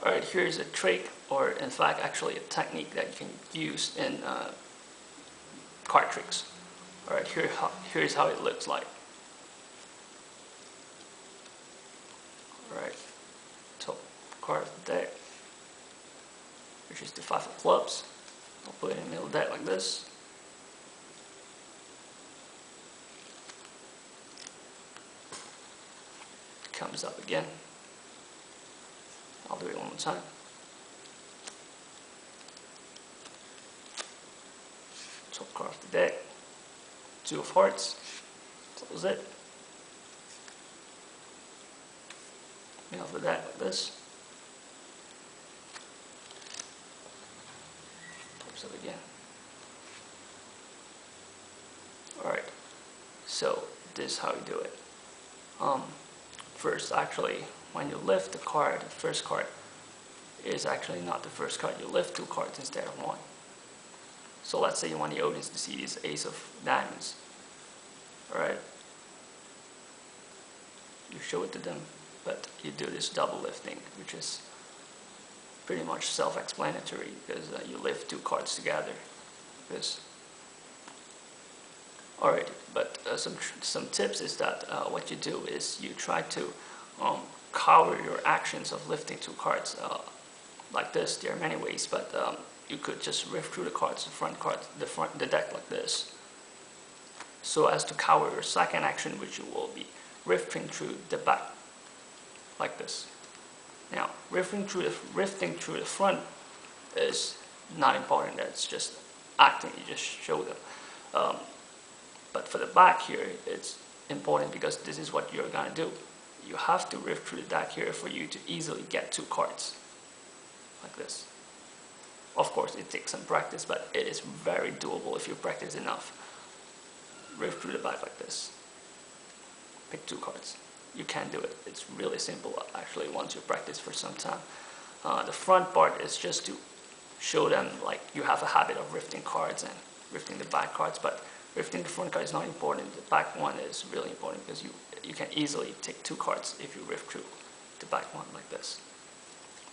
Alright, here's a trick, or in fact actually a technique that you can use in card tricks. Alright, here's how it looks like. Alright, top card of the deck, which is the 5 of clubs. I'll put it in the middle of the deck like this. Comes up again. I'll do it one more time. Top card of the deck, 2 of hearts, close it. Middle of the deck like this. Pops up again. Alright, so this is how you do it. First, actually, when you lift the card, the first card is actually not the first card. You lift 2 cards instead of 1. So let's say you want the audience to see this Ace of Diamonds. Alright? You show it to them, but you do this double lifting, which is pretty much self-explanatory because you lift 2 cards together. Alright, but some tips is that what you do is you try to cover your actions of lifting 2 cards like this. There are many ways, but you could just riff through the cards, the deck like this, so as to cover your second action, which you will be rifting through the back like this. Now, rifting through the front is not important. That's just acting. You just show them. But for the back here, it's important because this is what you're gonna do. You have to riff through the deck here for you to easily get 2 cards like this. Of course, it takes some practice, but it is very doable if you practice enough. Riff through the back like this. Pick 2 cards. You can do it. It's really simple actually once you practice for some time. The front part is just to show them like you have a habit of rifting cards and rifting the back cards, but rifting the front card is not important. The back one is really important because you can easily take 2 cards if you riff through the back one like this.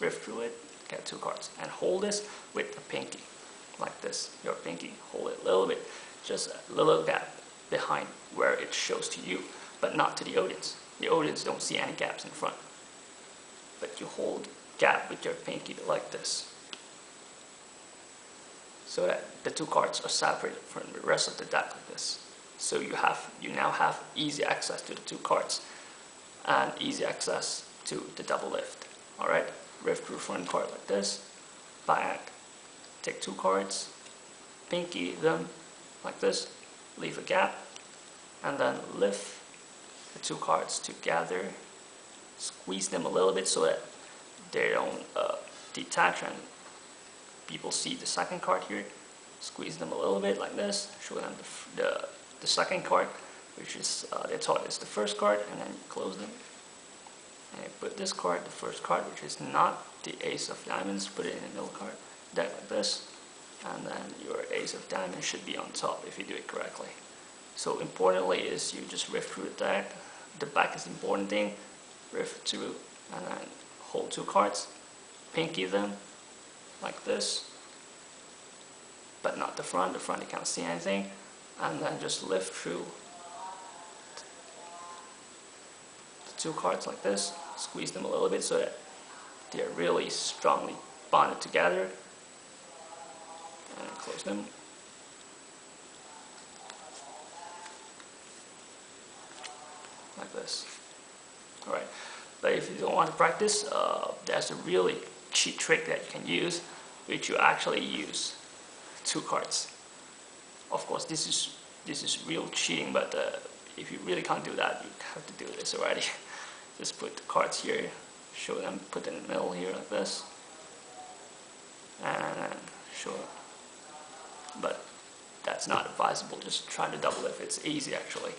Riff through it, get 2 cards, and hold this with the pinky like this. Your pinky, hold it a little bit, just a little gap behind where it shows to you, but not to the audience. The audience don't see any gaps in front, but you hold gap with your pinky like this, so that the 2 cards are separated from the rest of the deck like this. So you now have easy access to the 2 cards and easy access to the double lift. Alright, riff through front card like this, back, take 2 cards, pinky them like this, leave a gap, and then lift the 2 cards together, squeeze them a little bit so that they don't detach and people see the second card here. Squeeze them a little bit like this, show them the second card, which is they thought is the first card, and then you close them. And you put this card, the first card, which is not the Ace of Diamonds, put it in the middle card deck like this, and then your Ace of Diamonds should be on top if you do it correctly. So importantly is you just riff through the deck. The back is the important thing. Riff through and then hold 2 cards, pinky them like this, but not the front. The front you can't see anything, and then just lift through the 2 cards like this, squeeze them a little bit so that they're really strongly bonded together, and close them. Like this. Alright, but if you don't want to practice, there's a really cheat trick that you can use, which you actually use 2 cards. Of course, this is real cheating, but if you really can't do that, you have to do this already. Just put the cards here, show them, put in the middle here like this, and then show them. But that's not advisable. Just try to double lift. It's easy actually.